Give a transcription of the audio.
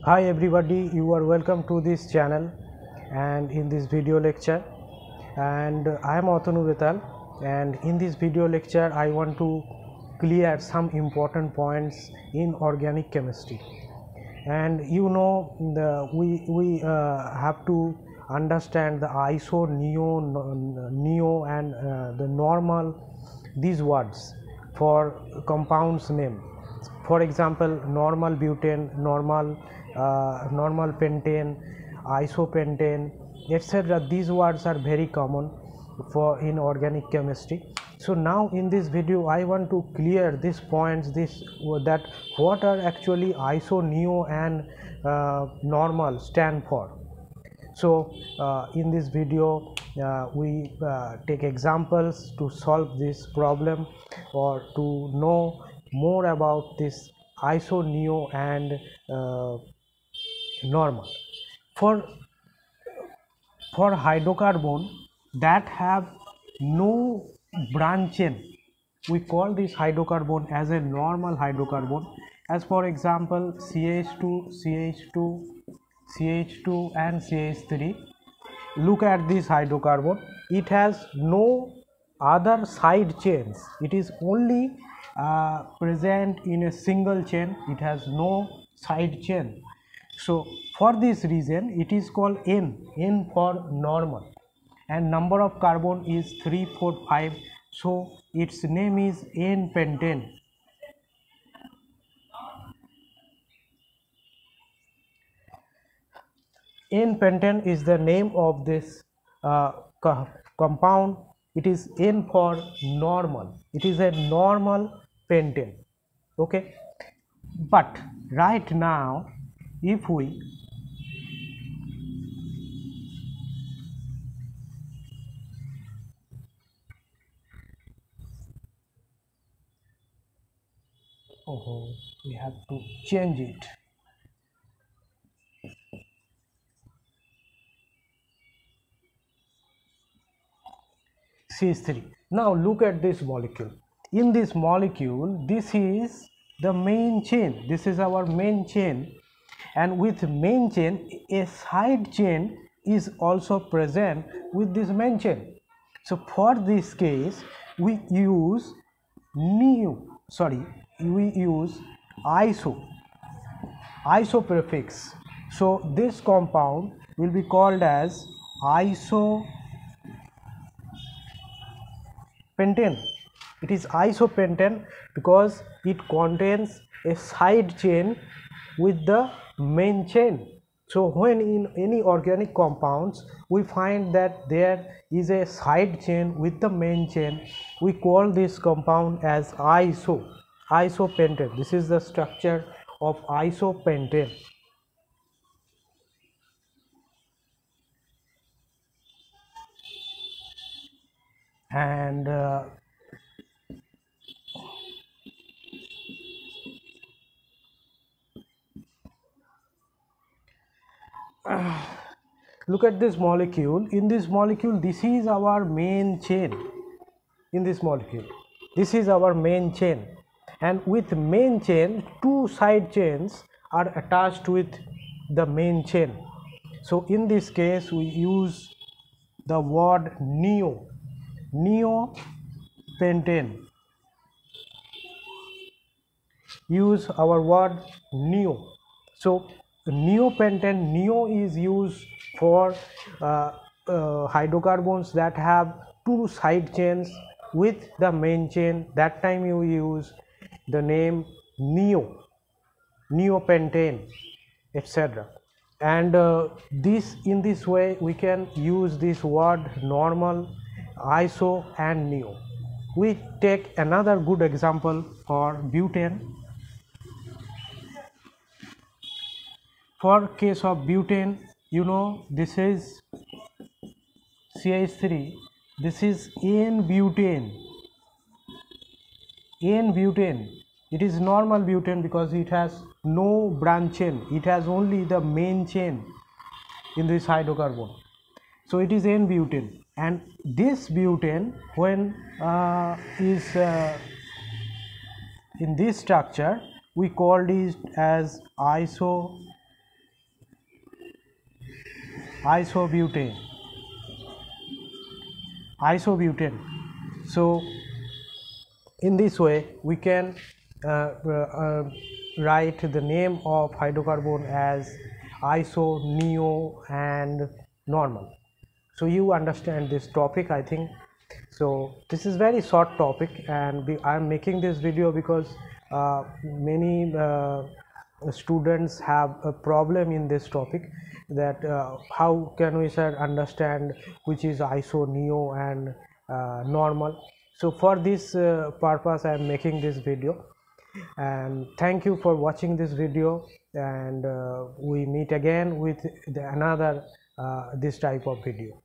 Hi everybody, you are welcome to this channel and in this video lecture, and I am Atanu Betal, and in this video lecture I want to clear some important points in organic chemistry. And we have to understand the iso, neo and the normal, these words for compounds name. For example, normal butane, normal pentane, isopentane, etc. These words are very common for in organic chemistry. So now in this video I want to clear these points, that what are actually iso, neo and normal stand for. So in this video we take examples to solve this problem or to know more about this iso, neo and normal. For hydrocarbon that have no branch chain, we call this hydrocarbon as a normal hydrocarbon, as for example CH2, CH2 and CH3. Look at this hydrocarbon, it has no other side chains, it is only present in a single chain, it has no side chain. So for this reason it is called N for normal, and number of carbon is 3, 4, 5, so its name is N-pentane. N-pentane is the name of this compound. It is N for normal, it is a normal pentane. Okay, but right now if we we have to change it. CH3. Now look at this molecule. In this molecule, this is the main chain. This is our main chain, and with main chain, a side chain is also present with this main chain. So for this case, we use iso prefix. So this compound will be called as isopentane. It is isopentane because it contains a side chain with the main chain. So when in any organic compounds we find that there is a side chain with the main chain, we call this compound as isopentane. This is the structure of isopentane. And look at this molecule. In this molecule, this is our main chain. In this molecule, this is our main chain, and with main chain, two side chains are attached with the main chain. So in this case we use the word neopentane. Use our word neo. So neopentane, neo is used for hydrocarbons that have two side chains with the main chain. That time you use the name neopentane, etc. And in this way we can use this word normal, iso and neo. We take another good example for butane. For case of butane, this is CH3, this is N-butane. N-butane, it is normal butane because it has no branch chain, it has only the main chain in this hydrocarbon. So it is N-butane, and this butane when is in this structure, we called it as isopentane. isobutane. So in this way we can write the name of hydrocarbon as iso, neo and normal. So you understand this topic, I think. So this is very short topic, and I am making this video because many students have a problem in this topic, that how can we understand which is iso, neo and normal. So for this purpose I am making this video, and thank you for watching this video, and we meet again with another this type of video.